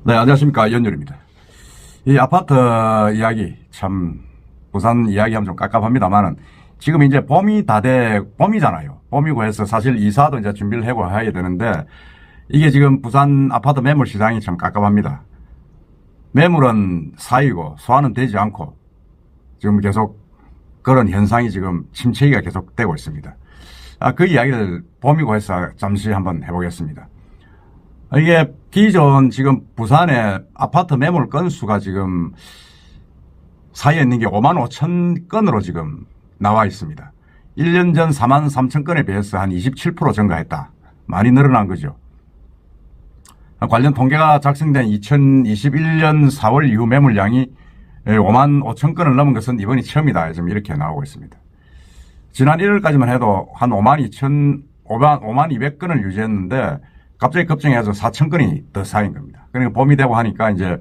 네, 안녕하십니까. 연율입니다. 이 아파트 이야기, 참, 부산 이야기하면 좀 깝깝합니다만은, 지금 이제 봄이잖아요. 봄이고 해서 사실 이사도 이제 준비를 하고 해야 되는데, 이게 지금 부산 아파트 매물 시장이 참 깝깝합니다. 매물은 쌓이고, 소화는 되지 않고, 지금 계속 그런 현상이 지금 침체기가 계속되고 있습니다. 그 이야기를 봄이고 해서 잠시 한번 해보겠습니다. 이게 기존 지금 부산의 아파트 매물 건수가 지금 사이에 있는 게 5만 5천 건으로 지금 나와 있습니다. 1년 전 4만 3천 건에 비해서 한 27% 증가했다. 많이 늘어난 거죠. 관련 통계가 작성된 2021년 4월 이후 매물량이 5만 5천 건을 넘은 것은 이번이 처음이다. 지금 이렇게 나오고 있습니다. 지난 1월까지만 해도 한 5만 200건을 유지했는데 갑자기 급증해서 4천 건이 더 쌓인 겁니다. 그러니까 봄이 되고 하니까 이제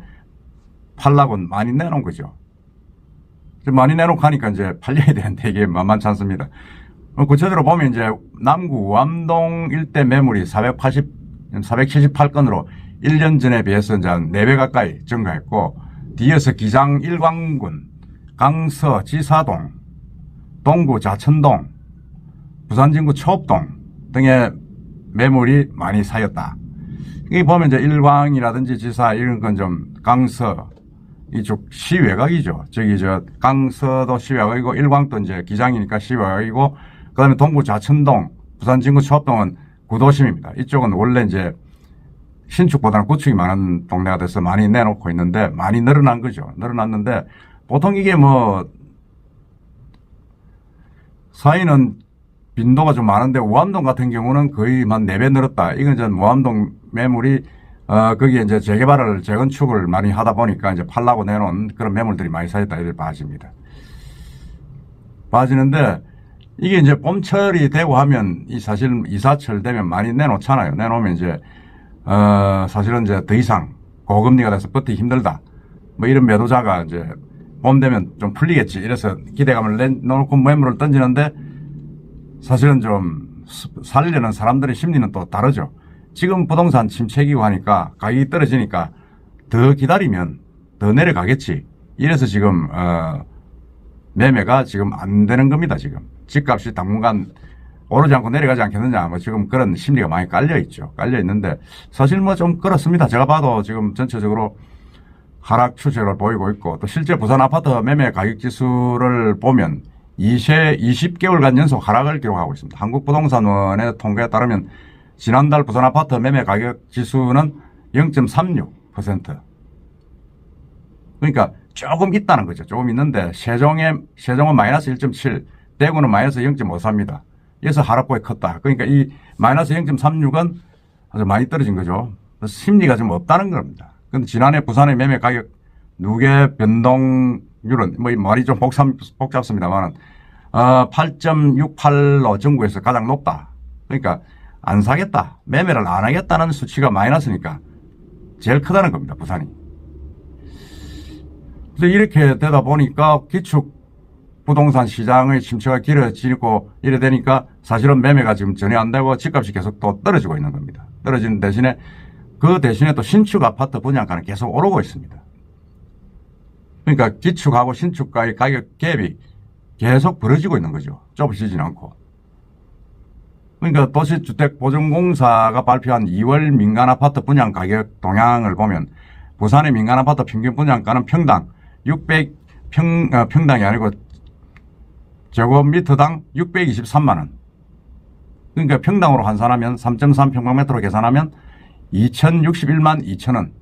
팔라고 많이 내놓은 거죠. 많이 내놓고 하니까 이제 팔려야 되는데 이게 만만치 않습니다. 구체적으로 보면 이제 남구 우암동 일대 매물이 478건으로 1년 전에 비해서 이제 한 4배 가까이 증가했고, 뒤에서 기장 일광군, 강서 지사동, 동구 자천동, 부산 진구 초읍동 등의 매물이 많이 쌓였다. 여기 보면 이제 일광이라든지 지사 이런 건 좀 강서 이쪽 시외곽이죠. 저기 강서도 시외곽이고 일광도 이제 기장이니까 시외곽이고, 그다음에 동구 자천동, 부산 진구 초읍동은 구도심입니다. 이쪽은 원래 이제 신축보다는 구축이 많은 동네가 돼서 많이 내놓고 있는데 많이 늘어난 거죠. 늘어났는데 보통 이게 뭐 사이는 빈도가 좀 많은데 우암동 같은 경우는 거의 한 4배 늘었다. 이건 이제 우암동 매물이 거기에 이제 재개발을 재건축을 많이 하다 보니까 이제 팔라고 내놓은 그런 매물들이 많이 쌓였다. 이렇게 봐집니다. 봐지는데 이게 이제 봄철이 되고 하면 이 사실 이사철 되면 많이 내놓잖아요. 내놓으면 이제 사실은 이제 더 이상 고금리가 돼서 버티기 힘들다. 뭐 이런 매도자가 이제 봄 되면 좀 풀리겠지. 이래서 기대감을 내놓고 매물을 던지는데 사실은 좀 살려는 사람들의 심리는 또 다르죠. 지금 부동산 침체기고 하니까 가격이 떨어지니까 더 기다리면 더 내려가겠지. 이래서 지금 매매가 지금 안 되는 겁니다. 지금 집값이 당분간 오르지 않고 내려가지 않겠느냐, 뭐 지금 그런 심리가 많이 깔려 있죠. 깔려 있는데 사실 뭐 좀 그렇습니다. 제가 봐도 지금 전체적으로 하락 추세를 보이고 있고, 또 실제 부산 아파트 매매 가격 지수를 보면 20개월간 연속 하락을 기록하고 있습니다. 한국부동산원의 통계에 따르면 지난달 부산 아파트 매매 가격 지수는 0.36%. 그러니까 조금 있다는 거죠. 조금 있는데 세종은 마이너스 1.7, 대구는 마이너스 0.54입니다. 그래서 하락폭이 컸다. 그러니까 이 마이너스 0.36은 아주 많이 떨어진 거죠. 심리가 좀 없다는 겁니다. 근데 지난해 부산의 매매 가격 누계 변동률은 뭐 말이 좀 복잡습니다만 8.68로 전국에서 가장 높다. 그러니까 안 사겠다, 매매를 안 하겠다는 수치가 마이너스니까 제일 크다는 겁니다. 부산이. 그래서 이렇게 되다 보니까 기축 부동산 시장의 침체가 길어지고 이래 되니까 사실은 매매가 지금 전혀 안 되고 집값이 계속 또 떨어지고 있는 겁니다. 떨어지는 대신에 그 대신에 또 신축 아파트 분양가는 계속 오르고 있습니다. 그러니까 기축하고 신축가의 가격 갭이 계속 벌어지고 있는 거죠. 좁아지진 않고. 그러니까 도시주택보증공사가 발표한 2월 민간 아파트 분양 가격 동향을 보면 부산의 민간 아파트 평균 분양가는 평당 평당이 아니고 제곱미터당 623만 원. 그러니까 평당으로 환산하면 3.3평방미터로 계산하면 2,061만 2천 원.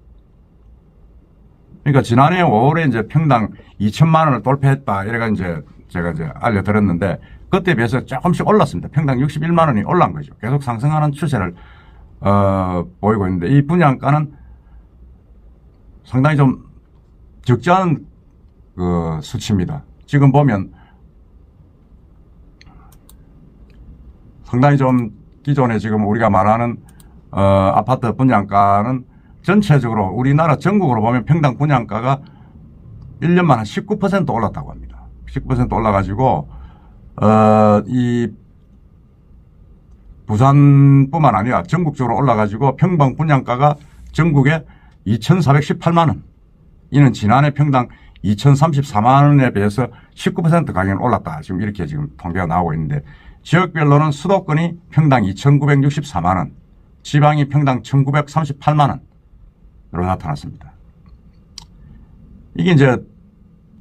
그러니까 지난해 5월에 이제 평당 2천만 원을 돌파했다. 이래가 이제 제가 알려드렸는데 그때에 비해서 조금씩 올랐습니다. 평당 61만 원이 올라간 거죠. 계속 상승하는 추세를 보이고 있는데 이 분양가는 상당히 좀 적지 않은 그 수치입니다. 지금 보면 상당히 좀 기존에 지금 우리가 말하는 아파트 분양가는 전체적으로 우리나라 전국으로 보면 평당 분양가가 1년만 한 19% 올랐다고 합니다. 19% 올라가지고 이 부산뿐만 아니라 전국적으로 올라가지고 평당 분양가가 전국에 2,418만 원. 이는 지난해 평당 2,034만 원에 비해서 19% 가격이 올랐다. 지금 이렇게 지금 통계가 나오고 있는데, 지역별로는 수도권이 평당 2,964만 원, 지방이 평당 1,938만 원으로 나타났습니다. 이게 이제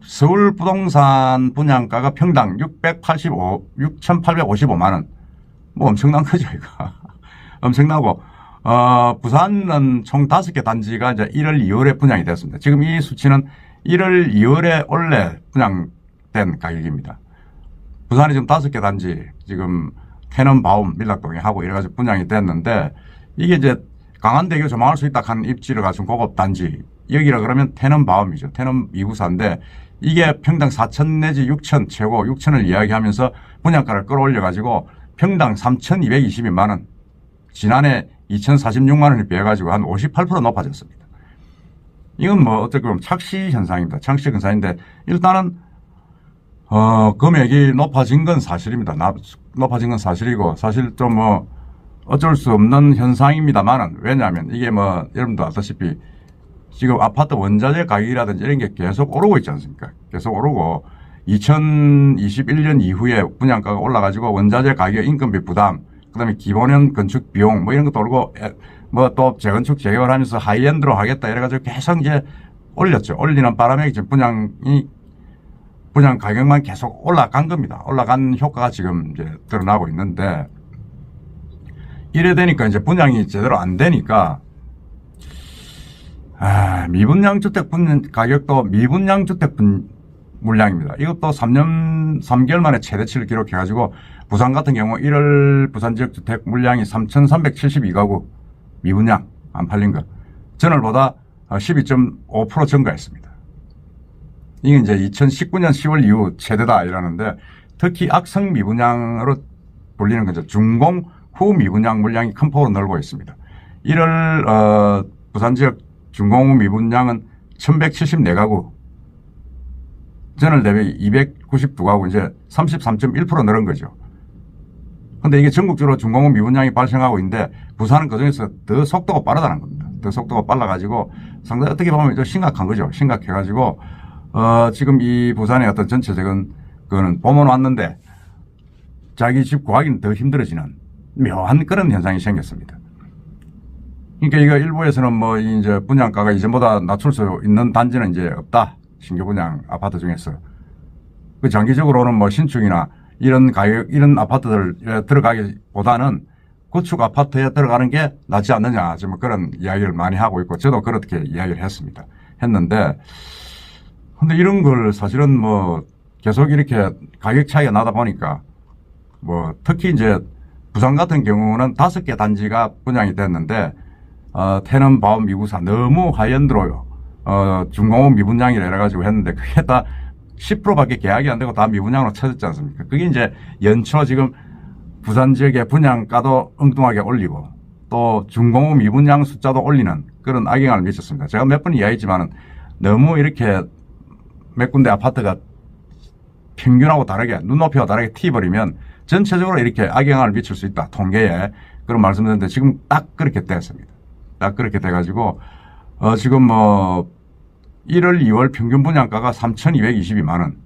서울 부동산 분양가가 평당 6,855만 원. 뭐 엄청난 거죠, 이거. 엄청나고, 부산은 총 5개 단지가 이제 1월, 2월에 분양이 됐습니다. 지금 이 수치는 1월, 2월에 원래 분양된 가격입니다. 부산이 지금 5개 단지, 지금 테넌바움, 밀락동에 하고 이래 가지고 분양이 됐는데, 이게 이제 강한대교 조망할 수 있다 한 입지를 가진 고급 단지, 여기라 그러면 테넌바움이죠. 테넌 294인데, 이게 평당 4천 내지 6천, 최고 6천을 이야기하면서 분양가를 끌어올려 가지고 평당 3,222만 원, 지난해 2,046만 원에 비해 가지고 한 58% 높아졌습니다. 이건 뭐 어떻게 보면 착시 현상입니다. 착시 현상인데, 일단은 금액이 높아진 건 사실입니다. 높아진 건 사실이고, 사실 좀 뭐 어쩔 수 없는 현상입니다만은, 왜냐하면 이게 뭐 여러분도 아시다시피 지금 아파트 원자재 가격이라든지 이런 게 계속 오르고 있지 않습니까? 계속 오르고 2021년 이후에 분양가가 올라가지고 원자재 가격, 인건비 부담, 그다음에 기본형 건축 비용 뭐 이런 것도 오르고, 뭐 또 재건축 재개발 하면서 하이엔드로 하겠다 이래가지고 계속 이제 올렸죠. 올리는 바람에 지금 분양 가격만 계속 올라간 겁니다. 올라간 효과가 지금 이제 드러나고 있는데, 이래 되니까 이제 분양이 제대로 안 되니까, 미분양 주택 가격도 미분양 주택 물량입니다. 이것도 3개월 만에 최대치를 기록해가지고, 부산 같은 경우 1월 부산 지역 주택 물량이 3,372가구 미분양 안 팔린 것. 전월보다 12.5% 증가했습니다. 이게 이제 2019년 10월 이후 최대다 이러는데, 특히 악성 미분양으로 불리는 거죠. 중공 후 미분양 물량이 큰 폭으로 늘고 있습니다. 1월 부산 지역 중공 후 미분양은 1,174가구, 전월 대비 292가구, 이제 33.1% 늘은 거죠. 근데 이게 전국적으로 중공 후 미분양이 발생하고 있는데, 부산은 그중에서 더 속도가 빠르다는 겁니다. 더 속도가 빨라가지고 상당히 어떻게 보면 좀 심각한 거죠. 심각해가지고 지금 이 부산의 어떤 전체적인 그거는 보면 왔는데, 자기 집 구하기는 더 힘들어지는 묘한 그런 현상이 생겼습니다. 그러니까 이거 일부에서는 뭐 이제 분양가가 이전보다 낮출 수 있는 단지는 이제 없다. 신규 분양 아파트 중에서. 그 장기적으로는 뭐 신축이나 이런 가격, 이런 아파트들 들어가기보다는 구축 아파트에 들어가는 게 낫지 않느냐. 지금 그런 이야기를 많이 하고 있고, 저도 그렇게 이야기를 했는데, 근데 이런 걸 사실은 뭐 계속 이렇게 가격 차이가 나다 보니까, 뭐 특히 이제 부산 같은 경우는 5개 단지가 분양이 됐는데, 테넌바움 미구사 너무 하이엔드로 중공업 미분양이라 해가지고 했는데, 그게 다 10%밖에 계약이 안 되고 다 미분양으로 쳐졌지 않습니까? 그게 이제 연초 지금 부산 지역의 분양가도 엉뚱하게 올리고, 또 중공업 미분양 숫자도 올리는 그런 악영향을 미쳤습니다. 제가 몇 번 이야기했지만은, 너무 이렇게 몇 군데 아파트가 평균하고 다르게, 눈높이와 다르게 튀어버리면 전체적으로 이렇게 악영향을 미칠 수 있다. 통계에. 그런 말씀드렸는데, 지금 딱 그렇게 됐습니다. 딱 그렇게 돼가지고, 지금 뭐 1월, 2월 평균 분양가가 3,222만 원.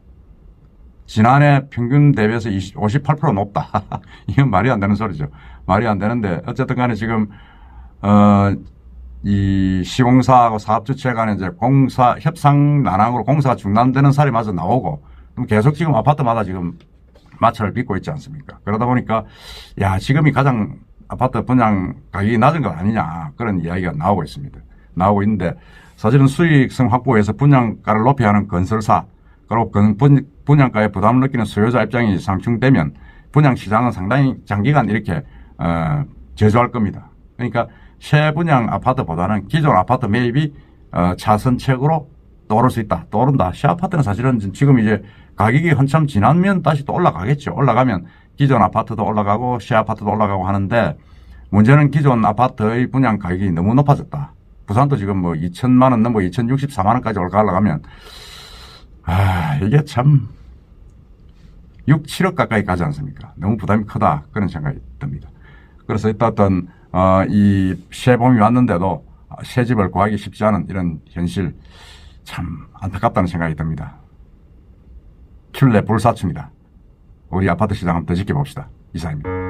지난해 평균 대비해서 58% 높다. 이건 말이 안 되는 소리죠. 말이 안 되는데, 어쨌든 간에 지금, 이 시공사하고 사업주체 간에 이제 공사, 협상 난항으로 공사가 중단되는 사례 마저 나오고, 그럼 계속 지금 아파트마다 지금 마찰을 빚고 있지 않습니까? 그러다 보니까, 야, 지금이 가장 아파트 분양 가격이 낮은 것 아니냐. 그런 이야기가 나오고 있습니다. 나오고 있는데, 사실은 수익성 확보에서 분양가를 높여야 하는 건설사, 그리고 분양가에 부담을 느끼는 수요자 입장이 상충되면 분양시장은 상당히 장기간 이렇게 저조할 겁니다. 그러니까 새 분양 아파트보다는 기존 아파트 매입이 차선책으로 또 오를 수 있다. 또 오른다. 새 아파트는 사실은 지금 이제 가격이 한참 지나면 다시 또 올라가겠죠. 올라가면 기존 아파트도 올라가고 새 아파트도 올라가고 하는데, 문제는 기존 아파트의 분양 가격이 너무 높아졌다. 부산도 지금 뭐 2천만 원 넘고 2,064만 원까지 올라가면, 이게 참 6, 7억 가까이 가지 않습니까? 너무 부담이 크다. 그런 생각이 듭니다. 그래서 일단 이 시범이 왔는데도 새 집을 구하기 쉽지 않은 이런 현실 참 안타깝다는 생각이 듭니다. 튤레 불사춘이다. 우리 아파트 시장 한번 더 지켜봅시다. 이상입니다.